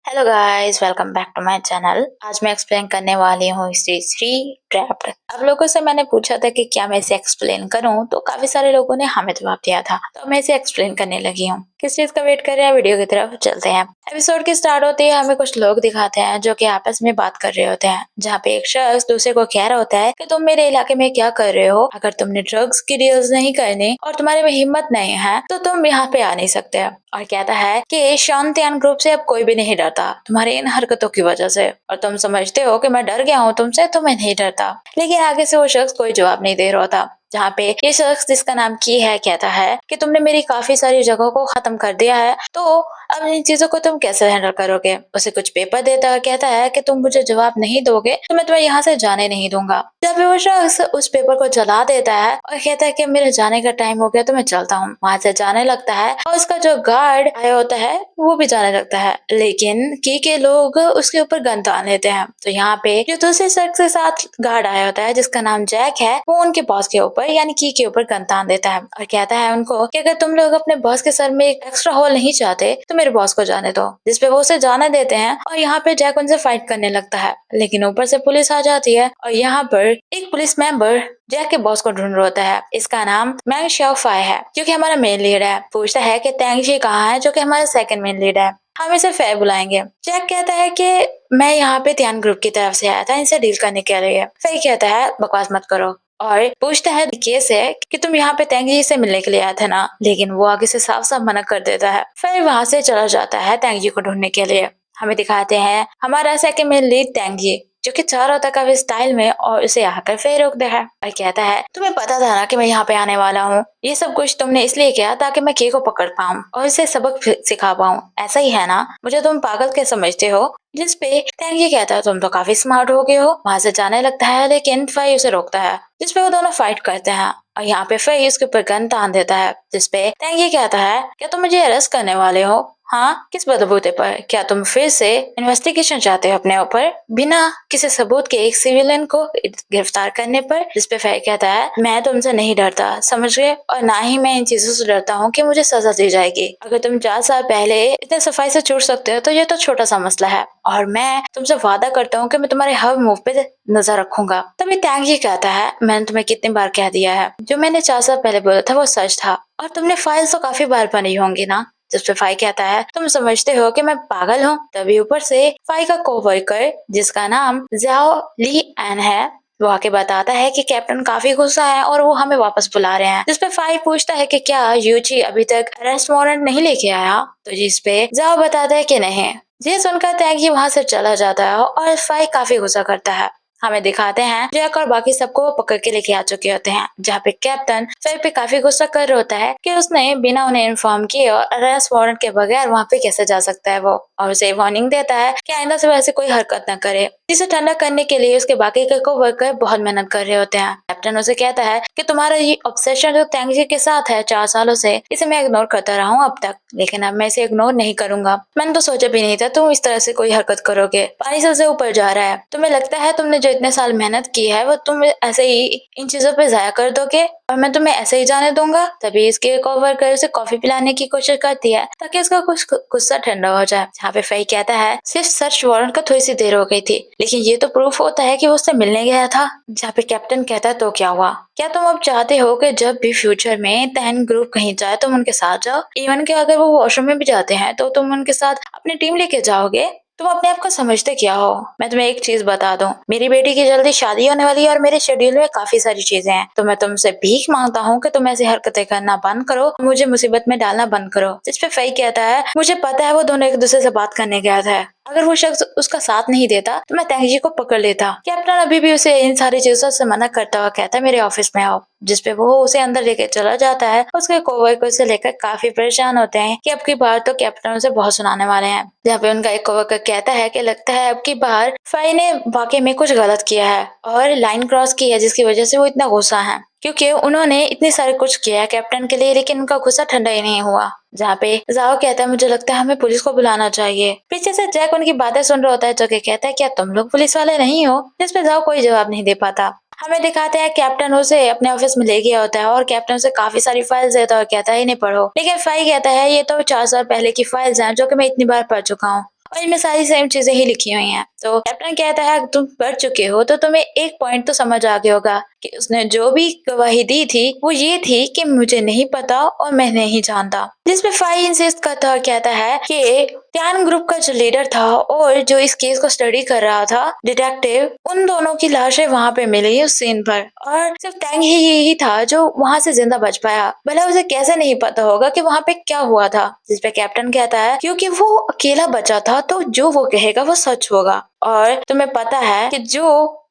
Hello guys, welcome back to my channel. आज मैं explain करने वाली हूँ सीरीज 3 ट्रैप्ड। अब लोगों से मैंने पूछा था कि क्या मैं इसे एक्सप्लेन करूँ, तो काफी सारे लोगों ने हमें जवाब दिया था, तो मैं इसे एक्सप्लेन करने लगी हूँ। किस चीज का वेट कर रहे हैं, वीडियो की तरफ चलते हैं। एपिसोड की स्टार्ट होती है, हमें कुछ लोग दिखाते हैं जो कि आपस में बात कर रहे होते हैं, जहाँ पे एक शख्स दूसरे को कह रहा होता है कि तुम मेरे इलाके में क्या कर रहे हो, अगर तुमने ड्रग्स की डील्स नहीं करनी और तुम्हारे में हिम्मत नहीं है तो तुम यहाँ पे आ नहीं सकते। और कहता है कि शांतियान ग्रुप से अब कोई भी नहीं डरता तुम्हारी इन हरकतों की वजह से, और तुम समझते हो कि मैं डर गया हूँ तुमसे, तो मैं नहीं डरता। लेकिन आगे से वो शख्स कोई जवाब नहीं दे रहा था, जहाँ पे ये शख्स जिसका नाम की है कहता है कि तुमने मेरी काफी सारी जगहों को खत्म कर दिया है, तो अब इन चीजों को तुम कैसे हैंडल करोगे। उसे कुछ पेपर देता है, कहता है कि तुम मुझे जवाब नहीं दोगे तो मैं तुम्हें यहाँ से जाने नहीं दूंगा। जब भी वो शख्स उस पेपर को जला देता है और कहता है कि मेरे जाने का टाइम हो गया तो मैं चलता हूँ, वहां से जाने लगता है और उसका जो गार्ड आया होता है वो भी जाने लगता है, लेकिन की के लोग उसके ऊपर गन तान लेते हैं। तो यहाँ पे जो दूसरे शख्स के साथ गार्ड आया होता है जिसका नाम जैक है, वो उनके बॉस के ऊपर यानी की के ऊपर गन तान देता है और कहता है उनको कि अगर तुम लोग अपने बॉस के सर में एक एक्स्ट्रा होल नहीं चाहते तो मेरे बॉस को जाने दो, जिसपे वो उसे जाने देते हैं। और यहाँ पे जैक उनसे फाइट करने लगता है, लेकिन ऊपर से पुलिस आ जाती है और यहाँ पर एक पुलिस मेंबर जैक के बॉस को ढूंढ रहा होता है। इसका नाम मैंग शाओफाई है जो कि हमारा मेन लीड है। पूछता है कि टैंगजी कहाँ है, जो कि हमारा सेकंड मेन लीड है, हम इसे फे बुलाएंगे। जैक कहता है कि मैं यहाँ पे त्यान ग्रुप की तरफ से आया था इनसे डील करने के लिए। फे कहता है बकवास मत करो और पूछता है केस है कि तुम यहाँ पे तेंगी से मिलने के लिए आए थे ना, लेकिन वो आगे से साफ साफ मना कर देता है। फिर वहां से चला जाता है तेंगी को ढूंढने के लिए। हमें दिखाते हैं हमारा सेकंड मेन लीड तेंगी, जो कि चार होता का स्टाइल में, और उसे आकर फिर रोकता है और कहता है तुम्हें पता था ना कि मैं यहाँ पे आने वाला हूँ, ये सब कुछ तुमने इसलिए किया ताकि मैं के को पकड़ पाऊँ और इसे सबक सिखा पाऊँ, ऐसा ही है ना, मुझे तुम पागल क्या समझते हो। जिसपे तेंगी कहता है तुम तो काफी स्मार्ट हो गए हो। वहां से जाने लगता है, लेकिन फाई उसे रोकता है, जिसपे वो दोनों फाइट करते हैं और यहाँ पे फाई उसके ऊपर गन तान देता है। जिसपे तेंगी कहता है क्या तुम मुझे अरेस्ट करने वाले हो, हाँ किस बलबूते पर, क्या तुम फिर से इन्वेस्टिगेशन चाहते हो अपने ऊपर बिना किसी सबूत के एक सिविलियन को गिरफ्तार करने पर। जिसपे फाई कहता है मैं तुमसे नहीं डरता, समझ गए, और ना ही मैं इन चीजों से डरता हूँ कि मुझे सजा दी जाएगी। अगर तुम 4 साल पहले इतने सफाई से छूट सकते हो तो ये तो छोटा सा मसला है, और मैं तुमसे वादा करता हूँ कि मैं तुम्हारे हर मूव पे नजर रखूंगा। तभी टैंग ये कहता है मैंने तुम्हें कितनी बार कह दिया है, जो मैंने 4 साल पहले बोला था वो सच था, और तुमने फाइल्स तो काफी बार बनी होंगी ना। जिसपे फाई कहता है तुम समझते हो कि मैं पागल हूँ। तभी ऊपर से फाई का कोवर्कर जिसका नाम जाओ ली एन है, वो आके बताता है कि कैप्टन काफी गुस्सा है और वो हमें वापस बुला रहे हैं। जिसपे फाई पूछता है कि क्या यूची अभी तक अरेस्ट वारंट नहीं लेके आया, तो जिसपे जाओ बताता है कि नहीं। ये सुनकर टैंगी वहां से चला जाता है और फाई काफी गुस्सा करता है। हमें दिखाते हैं जैक और बाकी सबको वो पकड़ के लेके आ चुके होते हैं, जहाँ पे कैप्टन फाई पे काफी गुस्सा कर रहा होता है कि उसने बिना उन्हें इन्फॉर्म किए और अरेस्ट वारंट के बगैर वहाँ पे कैसे जा सकता है वो, और उसे वार्निंग देता है कि आइंदा से वैसे कोई हरकत न करे। जिसे ठंडा करने के लिए उसके बाकी के कोवर्कर बहुत मेहनत कर रहे होते हैं। कैप्टन उसे कहता है कि तुम्हारा ये ऑब्सेशन जो तेंगी के साथ है 4 सालों से, इसे मैं इग्नोर करता रहा हूँ अब तक, लेकिन अब मैं इसे इग्नोर नहीं करूंगा। मैंने तो सोचा भी नहीं था तुम इस तरह से कोई हरकत करोगे। पानी सबसे ऊपर जा रहा है, तुम्हें लगता है तुमने जो इतने साल मेहनत की है वो तुम ऐसे ही इन चीजों पे जाया कर दोगे और मैं तुम्हें ऐसे ही जाने दूंगा। तभी इसके कोवर्कर उसे कॉफी पिलाने की कोशिश करती है ताकि उसका कुछ गुस्सा ठंडा हो जाए। जहाँ पे फाई कहता है सिर्फ सर्च वारंट का थोड़ी सी देर हो गई थी, लेकिन ये तो प्रूफ होता है कि वो उससे मिलने गया था। जहाँ पे कैप्टन कहता है तो क्या हुआ, क्या तुम अब चाहते हो कि जब भी फ्यूचर में टैन ग्रुप कहीं जाए तुम उनके साथ जाओ, इवन कि अगर वो वॉशरूम में भी जाते हैं तो तुम उनके साथ अपनी टीम लेके जाओगे। तुम अपने आप को समझते क्या हो। मैं तुम्हें एक चीज बता दूं, मेरी बेटी की जल्दी शादी होने वाली है और मेरे शेड्यूल में काफी सारी चीजें हैं, तो मैं तुमसे भीख मांगता हूँ कि तुम ऐसी हरकतें करना बंद करो, मुझे मुसीबत में डालना बंद करो। जिस पे फाई कहता है मुझे पता है वो दोनों एक दूसरे से बात करने गया था, अगर वो शख्स उसका साथ नहीं देता तो मैं तेंगी को पकड़ लेता। कैप्टन अभी भी उसे इन सारी चीजों से मना करता हुआ कहता है मेरे ऑफिस में आओ। जिसपे वो उसे अंदर लेके चला जाता है। उसके कोवर्कर से लेकर काफी परेशान होते हैं कि अब की बार तो कैप्टन उसे बहुत सुनाने वाले हैं। जहाँ पे उनका एक कोवर्कर कहता है कि लगता है अब की बार फाई ने वाकई में कुछ गलत किया है और लाइन क्रॉस की है, जिसकी वजह से वो इतना गुस्सा है, क्योंकि उन्होंने इतने सारे कुछ किया है कैप्टन के लिए, लेकिन उनका गुस्सा ठंडा ही नहीं हुआ। जहाँ पे जाओ कहता है मुझे लगता है हमें पुलिस को बुलाना चाहिए। पीछे से जैक उनकी बातें सुन रहा होता है, जो कि कहता है क्या तुम लोग पुलिस वाले नहीं हो। जिस पे जाओ कोई जवाब नहीं दे पाता। हमें दिखाते हैं कैप्टन उसे अपने ऑफिस में ले गया होता है और कैप्टन उसे काफी सारी फाइल्स देता है और कहता है इन्हें पढ़ो, लेकिन फाई कहता है ये तो 4 साल पहले की फाइल्स हैं जो कि मैं इतनी बार पढ़ चुका हूँ और इनमें सारी सेम चीजें ही लिखी हुई हैं। तो कैप्टन कहता है तुम पढ़ चुके हो तो तुम्हें एक पॉइंट तो समझ आ गया होगा कि उसने जो भी गवाही दी थी वो ये थी कि मुझे नहीं पता और मैं नहीं जानता। जिसपे फाई इंसिस्ट करता और कहता है कि त्यान ग्रुप का जो लीडर था और जो इस केस को स्टडी कर रहा था डिटेक्टिव, उन दोनों की लाशें वहां पे मिली उस सीन पर, और सिर्फ टैंग ही था जो वहां से जिंदा बच पाया। भला उसे कैसे नहीं पता होगा कि वहां पे क्या हुआ था। जिसपे कैप्टन कहता है क्योंकि वो अकेला बचा था तो जो वो कहेगा वो सच होगा, और तुम्हें पता है कि जो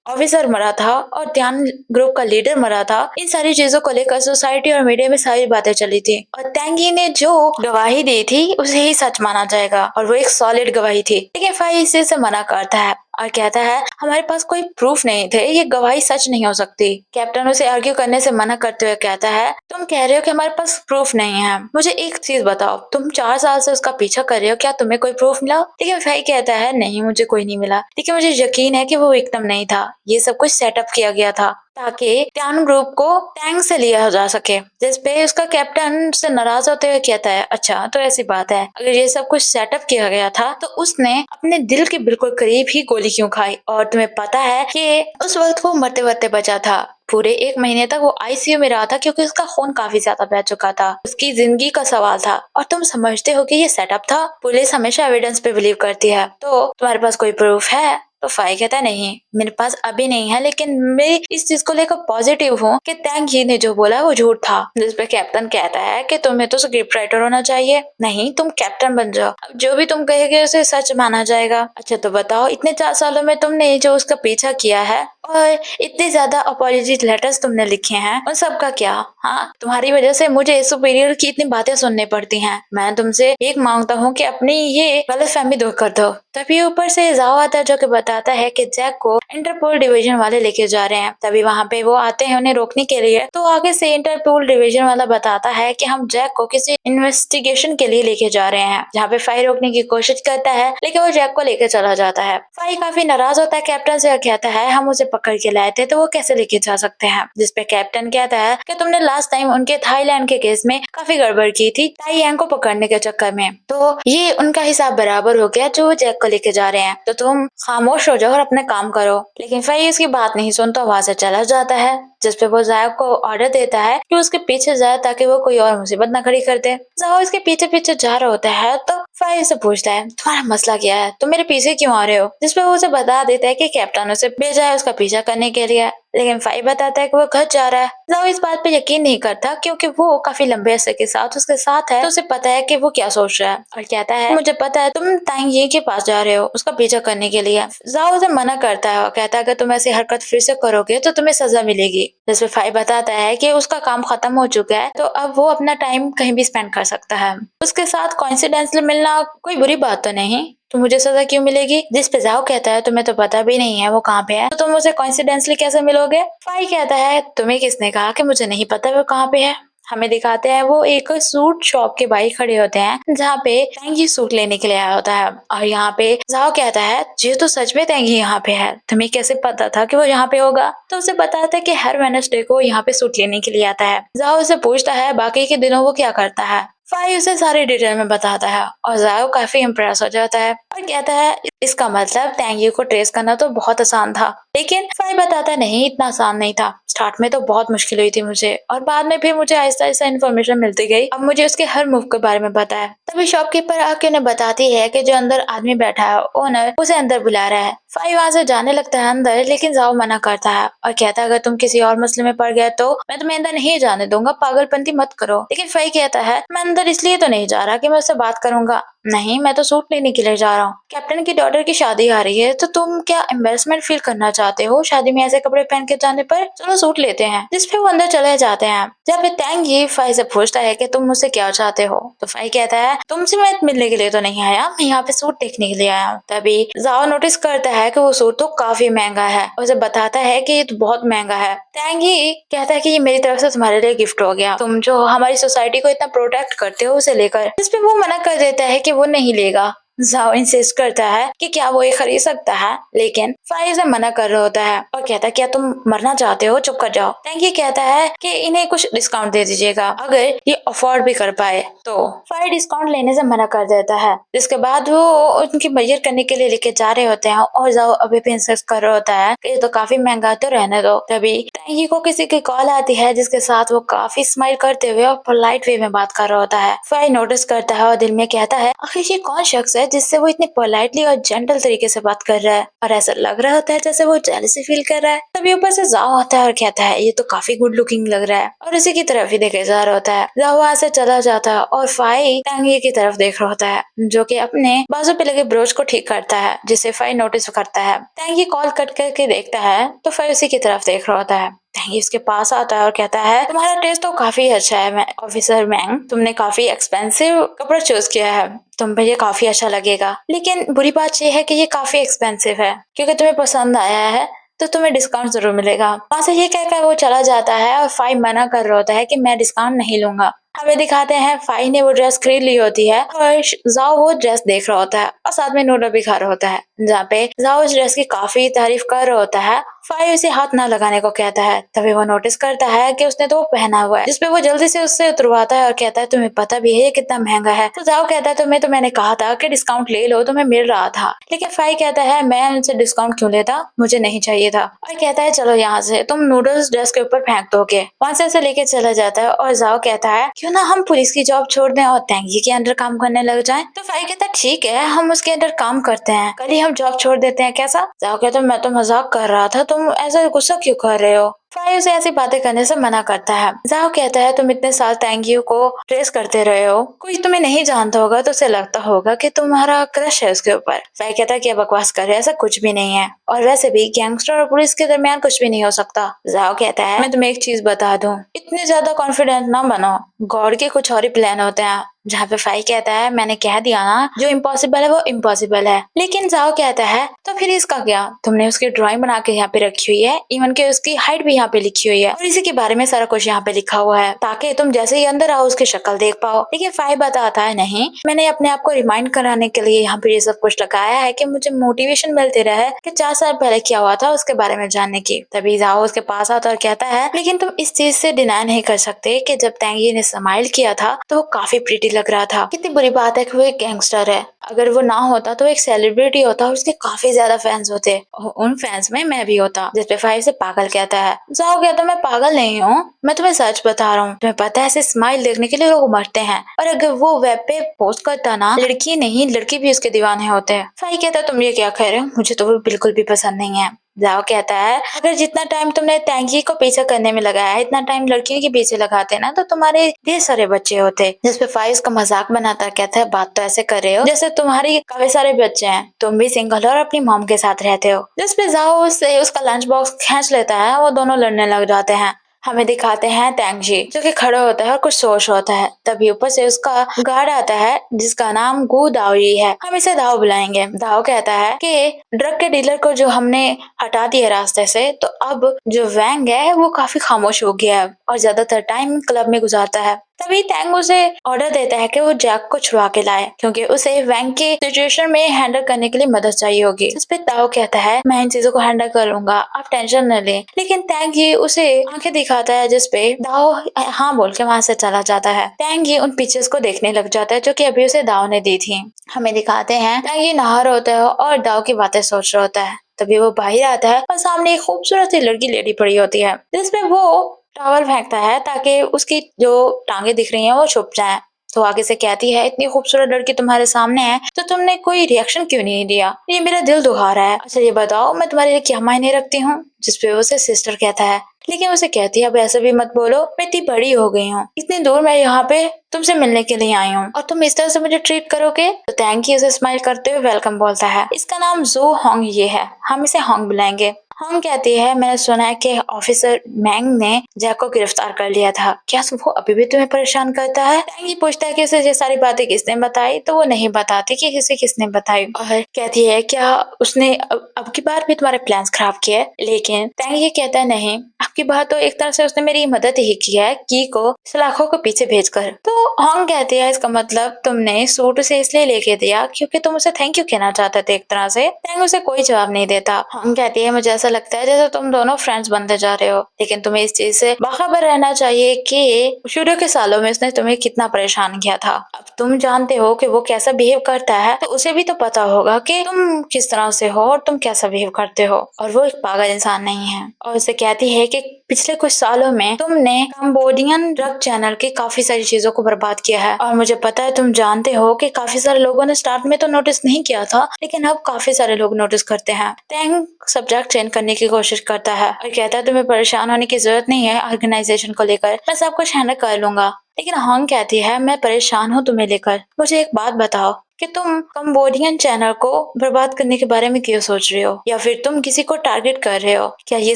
ऑफिसर मरा था और ध्यान ग्रुप का लीडर मरा था, इन सारी चीजों को लेकर सोसाइटी और मीडिया में सारी बातें चली थी और टैंगी ने जो गवाही दी थी उसे ही सच माना जाएगा और वो एक सॉलिड गवाही थी। लेकिन फाई इसे से मना करता है और कहता है हमारे पास कोई प्रूफ नहीं थे, ये गवाही सच नहीं हो सकती। कैप्टन उसे आर्ग्यू करने से मना करते हुए कहता है तुम कह रहे हो कि हमारे पास प्रूफ नहीं है, मुझे एक चीज बताओ, तुम 4 साल से उसका पीछा कर रहे हो, क्या तुम्हें कोई प्रूफ मिला? लेकिन फाई कहता है नहीं, मुझे कोई नहीं मिला, लेकिन मुझे यकीन है कि वो विक्टिम नहीं था, ये सब कुछ सेटअप किया गया था ताकि त्यान ग्रुप को टैंक से लिया जा सके। जिसपे उसका कैप्टन से नाराज होते हुए कहता है अच्छा तो ऐसी बात है, अगर ये सब कुछ सेटअप किया गया था तो उसने अपने दिल के बिल्कुल करीब ही गोली क्यों खाई? और तुम्हें पता है कि उस वक्त वो मरते मरते बचा था, पूरे 1 महीने तक वो आईसीयू में रहा था क्योंकि उसका खून काफी ज्यादा बह चुका था, उसकी जिंदगी का सवाल था। और तुम समझते हो कि ये सेटअप था? पुलिस हमेशा एविडेंस पे बिलीव करती है, तो तुम्हारे पास कोई प्रूफ है? तो फाई कहता है नहीं, मेरे पास अभी नहीं है, लेकिन मैं इस चीज को लेकर पॉजिटिव हूँ कि टैंग ही ने जो बोला वो झूठ था। जिसपे कैप्टन कहता है कि तुम्हें तो स्क्रिप्ट राइटर होना चाहिए, नहीं तुम कैप्टन बन जाओ, अब जो भी तुम कहेगे उसे सच माना जाएगा। अच्छा तो बताओ, इतने 4 सालों में तुमने जो उसका पीछा किया है और इतने ज्यादा अपॉलॉजी लेटर्स तुमने लिखे हैं, उन सब का क्या? हाँ, तुम्हारी वजह से मुझे सुपीरियर की इतनी बातें सुननी पड़ती हैं। मैं तुमसे एक मांगता हूँ कि अपनी ये गलतफहमी दूर कर दो। तभी ऊपर से जाओ आता है जो कि बताता है कि जैक को इंटरपोल डिवीजन वाले लेके जा रहे हैं। तभी वहाँ पे वो आते हैं उन्हें रोकने के लिए, तो आगे से इंटरपोल डिवीजन वाला बताता है कि हम जैक को किसी इन्वेस्टिगेशन के लिए लेके जा रहे हैं, जहाँ पे फाई रोकने की कोशिश करता है लेकिन वो जैक को लेके चला जाता है। फाई काफी नाराज होता है कैप्टन से और कहता है हम उसे पकड़ के लाए थे तो वो कैसे लेके जा सकते हैं। जिसपे कैप्टन कहता है कि तुमने लास्ट टाइम उनके थाईलैंड के केस में काफी गड़बड़ की थी ताई यांग को पकड़ने के चक्कर में, तो ये उनका हिसाब बराबर हो गया जो जैक को लेके जा रहे हैं, तो तुम खामोश हो जाओ और अपने काम करो। लेकिन फाई इसकी बात नहीं सुनता, वहां से चला जाता है। जिसपे वो जाओ को ऑर्डर देता है कि उसके पीछे जाए ताकि वो कोई और मुसीबत न खड़ी कर दे। जाओ इसके पीछे पीछे जा रहा होता है तो फाई से पूछता है तुम्हारा मसला क्या है, तुम मेरे पीछे क्यों आ रहे हो? जिसपे वो उसे बता देता है कि कैप्टन उसे भेजा है उसका पीछा करने के लिए, लेकिन फाई बताता है कि वो घर जा रहा है। जाओ इस बात पे यकीन नहीं करता क्योंकि वो काफी लंबे अरसे के साथ उसके साथ है, तो उसे पता है कि वो क्या सोच रहा है, और कहता है मुझे पता है तुम तांग ये के पास जा रहे हो उसका पीछा करने के लिए। जाओ उसे मना करता है और कहता है कि तुम ऐसी हरकत फिर से करोगे तो तुम्हें सजा मिलेगी। जिसपे फाई बताता है कि उसका काम खत्म हो चुका है तो अब वो अपना टाइम कहीं भी स्पेंड कर सकता है, उसके साथ कोइंसिडेंटली मिलना कोई बुरी बात तो नहीं, तो मुझे सजा क्यों मिलेगी? जिस पे जाओ कहता है तुम्हें तो पता भी नहीं है वो कहाँ पे है, तो तुम उसे कोइंसिडेंटली कैसे मिलोगे? फाई कहता है तुम्हें किसने कहा कि मुझे नहीं पता वो कहाँ पे है? हमें दिखाते हैं वो एक सूट शॉप के बाहर खड़े होते हैं जहाँ पे तेंगी सूट लेने के लिए आया होता है, और यहाँ पे जाओ कहता है ये तो सच में तेंगी यहाँ पे है, तुम्हें कैसे पता था कि वो यहाँ पे होगा? तो उसे बताता है कि हर वेडनेसडे को यहाँ पे सूट लेने के लिए आता है। जाओ उसे पूछता है बाकी के दिनों वो क्या करता है। फाई उसे सारी डिटेल में बताता है और जाओ काफी इम्प्रेस हो जाता है और कहता है इसका मतलब तेंगी को ट्रेस करना तो बहुत आसान था। लेकिन फाई बताता है नहीं, इतना आसान नहीं था, स्टार्ट में तो बहुत मुश्किल हुई थी मुझे और बाद में फिर मुझे आहिस्ता आहिस्ता इन्फॉर्मेशन मिलती गई, अब मुझे उसके हर मूव के बारे में पता है। तभी शॉपकीपर आके उन्हें बताती है कि जो अंदर आदमी बैठा है ओनर उसे अंदर बुला रहा है। फाई वहां से जाने लगता है अंदर, लेकिन जाओ मना करता है और कहता है अगर तुम किसी और मसले में पड़ गए तो मैं तुम्हें अंदर नहीं जाने दूंगा, पागलपंती मत करो। लेकिन फाई कहता है मैं अंदर इसलिए तो नहीं जा रहा कि मैं उससे बात करूंगा, नहीं मैं तो सूट लेने के लिए जा रहा हूँ, कैप्टन की डॉटर की शादी आ रही है तो तुम क्या एम्बेरसमेंट फील करना चाहते हो शादी में ऐसे कपड़े पहन के जाने पर? चलो सूट लेते हैं। जिसपे वो अंदर चले जाते हैं। जब टैंग ये फाई से पूछता है कि तुम मुझसे क्या चाहते हो, तो फाई कहता है तुमसे मैं मिलने के लिए तो नहीं आया, मैं यहाँ पे सूट देखने के लिए आया हूँ। तभी जाओ नोटिस करता है कि वो सूट तो काफी महंगा है, उसे बताता है कि ये तो बहुत महंगा है। टैंग ही कहता है कि ये मेरी तरफ से तुम्हारे लिए गिफ्ट हो गया, तुम जो हमारी सोसाइटी को इतना प्रोटेक्ट करते हो उसे लेकर। जिसपे वो मना कर देता है कि वो नहीं लेगा। जाओ इंसिस्ट करता है कि क्या वो ये खरीद सकता है, लेकिन फाई उसे मना कर रहा होता है और कहता है क्या तुम मरना चाहते हो, चुप कर जाओ। टैंगी कहता है कि इन्हें कुछ डिस्काउंट दे दीजिएगा अगर ये अफोर्ड भी कर पाए। तो फाई डिस्काउंट लेने से मना कर देता है, जिसके बाद वो उनकी मेजर करने के लिए लेके जा रहे होते हैं और जाओ अभी भी इंसिस्ट कर रहा होता है कि ये तो काफी महंगा है, तो रहने दो। तभी टैंगी को किसी की कॉल आती है जिसके साथ वो काफी स्माइल करते हुए और पोलाइट वे में बात कर रहा होता है। फाई नोटिस करता है और दिल में कहता है आखिर ये कौन शख्स है जिससे वो इतनी पोलाइटली और जेंटल तरीके से बात कर रहा है, और ऐसा लग रहा होता है जैसे वो जेलसी फील कर रहा है। तभी ऊपर से जाओ आता है और कहता है ये तो काफी गुड लुकिंग लग रहा है, और उसी की तरफ ही देखे जा रहा होता है। जाओ वहां से चला जाता है और फाई टैंगी की तरफ देख रहा होता है जो कि अपने बाजू पे लगे ब्रोच को ठीक करता है, जिसे फाई नोटिस करता है। टैंगी कॉल कट करके देखता है तो फाई उसी की तरफ देख रहा होता है। टैंगी उसके पास आता है और कहता है तुम्हारा टेस्ट तो काफी अच्छा है ऑफिसर मैंग, तुमने काफी एक्सपेंसिव कपड़ा चूज किया है, तुम पे ये काफी अच्छा लगेगा, लेकिन बुरी बात ये है कि ये काफी एक्सपेंसिव है, क्योंकि तुम्हें पसंद आया है तो तुम्हें डिस्काउंट जरूर मिलेगा। वहां से ये कहकर वो चला जाता है और फाई मना कर रहा होता है कि मैं डिस्काउंट नहीं लूंगा। हमें दिखाते हैं फाई ने वो ड्रेस खरीद ली होती है और जाओ वो ड्रेस देख रहा होता है और साथ में नूडल भी खा रहा होता है, जहाँ पे जाओ उस ड्रेस की काफी तारीफ कर रहा होता है। फाई उसे हाथ ना लगाने को कहता है, तभी वो नोटिस करता है कि उसने तो वो पहना हुआ है, जिसपे वो जल्दी से उससे उतरवाता है और कहता है तुम्हें पता भी है ये कितना महंगा है। तो जाओ कहता है तुम्हें तो मैंने कहा था कि डिस्काउंट ले लो, तुम्हें मिल रहा था। लेकिन फाई कहता है मैं उनसे डिस्काउंट क्यों लेता, मुझे नहीं चाहिए था, और कहता है चलो यहाँ से, तुम नूडल्स ड्रेस के ऊपर फेंक दोगे। वहां से उसे लेके चला जाता है और जाओ कहता है क्यों ना हम पुलिस की जॉब छोड़ दें और टैंगी के अंडर काम करने लग जाएं। तो फाई कहता है ठीक है हम उसके अंडर काम करते हैं, कल ही हम जॉब छोड़ देते हैं, कैसा? जाओ कहता है मैं तो मजाक कर रहा था, तुम ऐसा गुस्सा क्यों कर रहे हो? फाई उसे ऐसी बातें करने से मना करता है। जाओ कहता है तुम इतने साल टैंगियो को ट्रेस करते रहे हो, कोई तुम्हें नहीं जानता होगा तो उसे लगता होगा कि तुम्हारा क्रश है उसके ऊपर। फाई कहता है क्या बकवास कर रहे हैं, ऐसा कुछ भी नहीं है, और वैसे भी गैंगस्टर और पुलिस के दरमियान कुछ भी नहीं हो सकता। जाओ कहता है मैं तुम्हें एक चीज बता दूं, इतने ज्यादा कॉन्फिडेंट ना बनो, गॉड के कुछ और ही प्लान होते हैं। जहाँ पे फाई कहता है मैंने कह दिया ना, जो इम्पॉसिबल है वो इम्पॉसिबल है। लेकिन जाओ कहता है तो फिर इसका क्या, तुमने उसकी ड्राइंग बना के यहाँ पे रखी हुई है, इवन के उसकी हाइट भी यहाँ पे लिखी हुई है, और इसी के बारे में सारा कुछ यहाँ पे लिखा हुआ है ताकि तुम जैसे ही अंदर आओ उसकी शक्ल देख पाओ। लेकिन फाई बताता है नहीं, मैंने अपने आप को रिमाइंड कराने के लिए यहाँ पे ये सब कुछ लगाया है कि मुझे मोटिवेशन मिलती रहे कि 4 साल पहले क्या हुआ था उसके बारे में जानने की। तभी जाओ उसके पास आता और कहता है लेकिन तुम इस चीज से डिनाई नहीं कर सकते कि जब टैंगी ने स्माइल किया था तो वो काफी प्रीटी लग रहा था। कितनी बुरी बात है कि वो एक गैंगस्टर है, अगर वो ना होता तो एक सेलिब्रिटी होता और उसके काफी ज्यादा फैंस होते, उन फैंस में मैं भी होता। जिसपे फाई से पागल कहता है। जाओ कहता मैं पागल नहीं हूँ, मैं तुम्हें सच बता रहा हूँ, तुम्हें पता है ऐसे स्माइल देखने के लिए लोग मरते हैं, और अगर वो वेब पे पोस्ट करता ना, लड़की नहीं लड़की भी उसके दीवाने होते हैं। फाई कहता तुम ये क्या कह रहे हो, मुझे तो वो बिल्कुल भी पसंद नहीं है। जाओ कहता है अगर जितना टाइम तुमने टैंगी को पीछा करने में लगाया है इतना टाइम लड़कियों के पीछे लगाते ना तो तुम्हारे ढेर सारे बच्चे होते। जिसपे फाई उसका मजाक बनाता कहता है बात तो ऐसे कर रहे हो जैसे तुम्हारी काफी सारे बच्चे हैं, तुम भी सिंगल हो और अपनी मॉम के साथ रहते हो। जिसपे जाओ उससे उसका लंच बॉक्स खींच लेता है, वो दोनों लड़ने लग जाते हैं। हमें दिखाते हैं टैंगी जो कि खड़ा होता है और कुछ सोच होता है। तभी ऊपर से उसका गार्ड आता है जिसका नाम गु दाओरी है, हम इसे दाओ बुलाएंगे। दाओ कहता है कि ड्रग के डीलर को जो हमने हटा दिया रास्ते से, तो अब जो वैंग है वो काफी खामोश हो गया है और ज्यादातर टाइम क्लब में गुजारता है। तभी टैंग उसे ऑर्डर देता है कि वो जैक को छुड़वा के लाए, क्योंकि उसे वैंग की सिचुएशन में हैंडल करने के लिए मदद चाहिए होगी। इस पे दाओ कहता है मैं इन चीजों को हैंडल कर लूंगा, आप टेंशन न लें। लेकिन टैंग ही उसे आंखें दिखाता है जिसपे दाओ हाँ बोल के वहां से चला जाता है। टैंग ही उन पिक्चर्स को देखने लग जाता है जो कि अभी उसे दाओ ने दी थी। हमें दिखाते हैं टैंग ही नहा रहा होता है और दाओ की बातें सोच रहा होता है। तभी वो बाहर आता है और सामने एक खूबसूरत सी लड़की लेटी पड़ी होती है, जिसपे वो टॉवल फेंकता है ताकि उसकी जो टांगे दिख रही हैं वो छुप जाएं। तो आगे से कहती है इतनी खूबसूरत लड़की तुम्हारे सामने है तो तुमने कोई रिएक्शन क्यों नहीं दिया, ये मेरा दिल दुखा रहा है। अच्छा ये बताओ मैं तुम्हारे लिए क्या मायने रखती हूँ? जिसपे उसे सिस्टर कहता है, लेकिन उसे कहती है अब ऐसे भी मत बोलो, मैं इतनी बड़ी हो गई हूँ, इतनी दूर मैं यहाँ पे तुमसे मिलने के लिए आई हूँ और तुम इस तरह से मुझे ट्रीट करोगे? तो टैंकी उसे स्माइल करते हुए वेलकम बोलता है। इसका नाम जो होंग ये है, हम इसे होंग बुलाएंगे। होंग कहती है मैंने सुना है कि ऑफिसर मैंग ने जैक को गिरफ्तार कर लिया था, क्या वो अभी भी तुम्हें परेशान करता है? टैंगी पूछता है कि उसे ये सारी बातें किसने बताई, तो वो नहीं बताती कि किसने बताई, और कहती है क्या उसने अब की बार भी तुम्हारे प्लान्स खराब किए? लेकिन टैंगी कहता है नहीं, अब की बार तो एक तरह से उसने मेरी मदद ही की है की को सलाखों को पीछे भेजकर। तो हॉन्ग कहती है इसका मतलब तुमने सूट उसे इसलिए लेके दिया क्योंकि तुम उसे थैंक यू कहना चाहते थे एक तरह से। टैंग उसे कोई जवाब नहीं देता। हॉन्ग कहती है मुझे ऐसा लगता है जैसे तुम दोनों फ्रेंड्स बनते जा रहे हो, लेकिन तुम्हें इस चीज से बाखबर रहना चाहिए कि शुरू के सालों में उसने तुम्हें कितना परेशान किया था। अब तुम जानते हो कि वो कैसा बिहेव करता है, तो उसे भी तो पता होगा कि तुम किस तरह से हो और तुम कैसा बिहेव करते हो, और वो एक पागल इंसान नहीं है। और उसे कहती है कि पिछले कुछ सालों में तुमने कंबोडियन ड्रग चैनल की काफी सारी चीजों को बर्बाद किया है, और मुझे पता है तुम जानते हो कि काफी सारे लोगों ने स्टार्ट में तो नोटिस नहीं किया था, लेकिन अब काफी सारे लोग नोटिस करते हैं। टैंग सब्जेक्ट चेंज करने की कोशिश करता है और कहता है तुम्हें परेशान होने की जरूरत नहीं है ऑर्गेनाइजेशन को लेकर, मैं सब कुछ हैंडल कर लूंगा। लेकिन हॉन्ग कहती है मैं परेशान हूँ तुम्हें लेकर। मुझे एक बात बताओ कि तुम कंबोडियन चैनल को बर्बाद करने के बारे में क्यों सोच रहे हो, या फिर तुम किसी को टारगेट कर रहे हो? क्या ये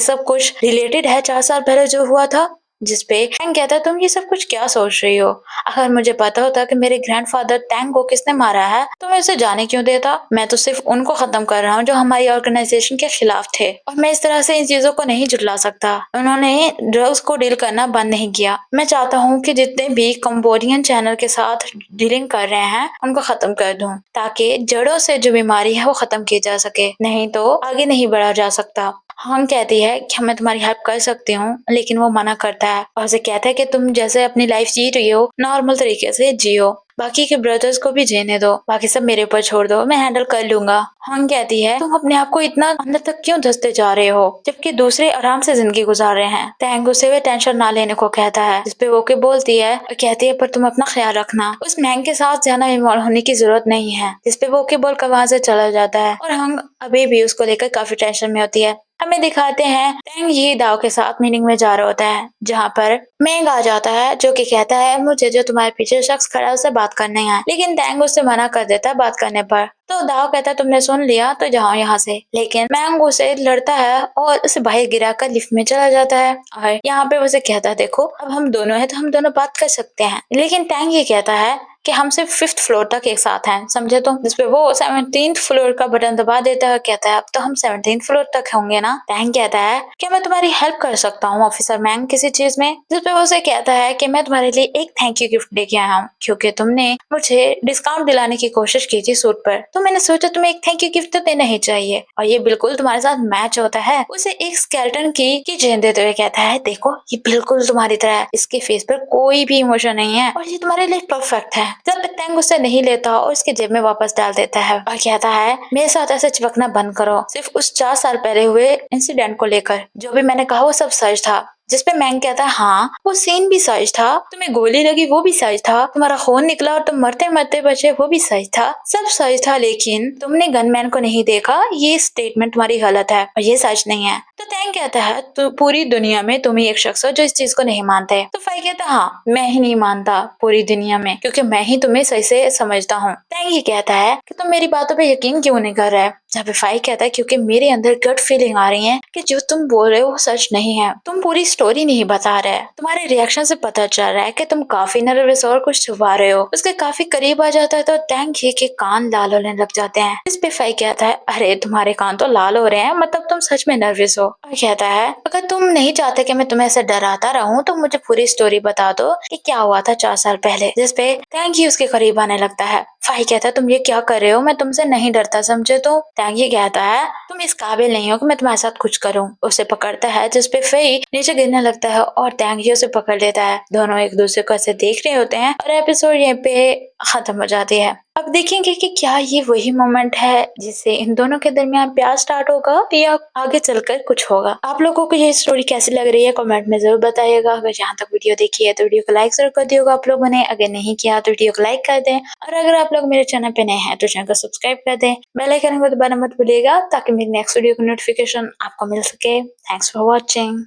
सब कुछ रिलेटेड है 4 साल पहले जो हुआ था? जिसपे टैंग कहता है तुम ये सब कुछ क्या सोच रही हो? अगर मुझे पता होता कि मेरे ग्रैंडफादर टैंग को किसने मारा है तो मैं उसे जाने क्यों देता। मैं तो सिर्फ उनको खत्म कर रहा हूँ जो हमारी ऑर्गेनाइजेशन के खिलाफ थे, और मैं इस तरह से इन चीजों को नहीं झुटला सकता। उन्होंने ड्रग्स को डील करना बंद नहीं किया। मैं चाहता हूँ कि जितने भी कंबोडियन चैनल के साथ डीलिंग कर रहे हैं उनको खत्म कर दूं, ताकि जड़ों से जो बीमारी है वो खत्म की जा सके, नहीं तो आगे नहीं बढ़ा जा सकता। हॉन्ग कहती है कि मैं तुम्हारी हेल्प कर सकती हूँ, लेकिन वो मना करता है और उसे कहता है कि तुम जैसे अपनी लाइफ जी रही हो नॉर्मल तरीके से जियो, बाकी के ब्रदर्स को भी जीने दो, बाकी सब मेरे ऊपर छोड़ दो, मैं हैंडल कर लूंगा। हॉन्ग कहती है तुम अपने आप को इतना अंदर तक क्यों धंसते जा रहे हो जबकि दूसरे आराम से जिंदगी गुजार रहे हैं। टैंग उसे वे टेंशन ना लेने को कहता है, जिसपे वो के बोलती है और कहती है पर तुम अपना ख्याल रखना, उस मैंग के साथ ज्यादा इन्वॉल्व होने की जरूरत नहीं है। जिसपे वो के बोल कर वहां से चला जाता है और हॉन्ग अभी भी उसको लेकर काफी टेंशन में होती है। हमें दिखाते हैं टैंग ये दाव के साथ मीटिंग में जा रहा होता है, जहाँ पर मैंग आ जाता है जो कि कहता है मुझे जो तुम्हारे पीछे शख्स खड़ा है उससे बात करनी है, लेकिन टैंग उससे मना कर देता है बात करने पर। तो दाव कहता है तुमने सुन लिया तो जाओ यहाँ से, लेकिन मैंग उसे लड़ता है और उसे बाहर गिरा कर लिफ्ट में चला जाता है। और यहाँ पे उसे कहता है देखो अब हम दोनों हैं तो हम दोनों बात कर सकते हैं, लेकिन टैंग ये कहता है कि हम सिर्फ 5th फ्लोर तक एक साथ हैं, समझे? तो जिसपे वो 17th फ्लोर का बटन दबा देता है, कहता है अब तो हम 17th फ्लोर तक होंगे ना। टैंग कहता है कि मैं तुम्हारी हेल्प कर सकता हूँ ऑफिसर मैंग किसी चीज में, जिसपे वो उसे कहता है कि मैं तुम्हारे लिए एक थैंक यू गिफ्ट लेके आया हूँ क्योंकि तुमने मुझे डिस्काउंट दिलाने की कोशिश की थी सूट पर, तो मैंने सोचा तुम्हें एक थैंक यू गिफ्ट तो देना ही चाहिए, और ये बिल्कुल तुम्हारे साथ मैच होता है। उसे एक स्केलेटन की चेन देते हुए कहता है देखो ये बिल्कुल तुम्हारी तरह है, इसके फेस पर कोई भी इमोशन नहीं है और ये तुम्हारे लिए परफेक्ट है। जब तक टैंग उसे नहीं लेता और उसके जेब में वापस डाल देता है और कहता है मेरे साथ ऐसे चिपकना बंद करो, सिर्फ उस 4 साल पहले हुए इंसिडेंट को लेकर जो भी मैंने कहा वो सब सच था। जिसपे मैंग कहता है हाँ वो सीन भी सच था, तुम्हें गोली लगी वो भी सच था, तुम्हारा खून निकला और तुम मरते मरते बचे वो भी सच था, सब सच था, लेकिन तुमने गनमैन को नहीं देखा, ये स्टेटमेंट तुम्हारी गलत है और ये सच नहीं है। तो टैंग कहता है तो पूरी दुनिया में तुम ही एक शख्स हो जो इस चीज को नहीं मानते। तो फाई कहता है हाँ मैं ही नहीं मानता पूरी दुनिया में, क्योंकि मैं ही तुम्हें सही से समझता हूँ। टैंग ये कहता है कि तुम मेरी बातों पे यकीन क्यों नहीं कर रहे? जहाँ पे फाई कहता है क्योंकि मेरे अंदर गट फीलिंग आ रही है कि जो तुम बोल रहे हो वो सच नहीं है, तुम पूरी स्टोरी नहीं बता रहे, तुम्हारे रिएक्शन से पता चल रहा है कि तुम काफी नर्वस और कुछ छुपा रहे हो। उसके काफी करीब आ जाता है तो टैंग के कान लाल होने लग जाते हैं। इस पे फाई कहता है अरे तुम्हारे कान तो लाल हो रहे हैं, मतलब तुम सच में नर्वस हो। और कहता है अगर तुम नहीं चाहते कि मैं तुम्हें ऐसे डराता रहूं तो मुझे पूरी स्टोरी बता दो कि क्या हुआ था 4 साल पहले। जिसपे टैंग उसके करीब आने लगता है। फाई कहता है तुम ये क्या कर रहे हो, मैं तुमसे नहीं डरता समझे। तो टैंग कहता है तुम इस काबिल नहीं हो कि मैं तुम्हारे साथ कुछ करूं। उसे पकड़ता है जिसपे फाई नीचे गिरने लगता है और टैंग उसे पकड़ लेता है। दोनों एक दूसरे को ऐसे देख रहे होते हैं और एपिसोड यहाँ पे खत्म हो जाती है। अब देखेंगे कि क्या ये वही मोमेंट है जिससे इन दोनों के दरमियान प्यार स्टार्ट होगा या आगे चलकर कुछ होगा। आप लोगों को ये स्टोरी कैसी लग रही है कमेंट में जरूर बताइएगा। अगर यहाँ तक वीडियो देखी है तो वीडियो को लाइक जरूर कर दिएगा आप लोगों ने, अगर नहीं किया तो वीडियो को लाइक कर दें, और अगर आप लोग मेरे चैनल पे नए हैं तो चैनल को सब्सक्राइब कर दें। बेल आइकन को दबाना मत भूलिएगा ताकि मेरी नेक्स्ट वीडियो की नोटिफिकेशन आपको मिल सके। Thanks for watching.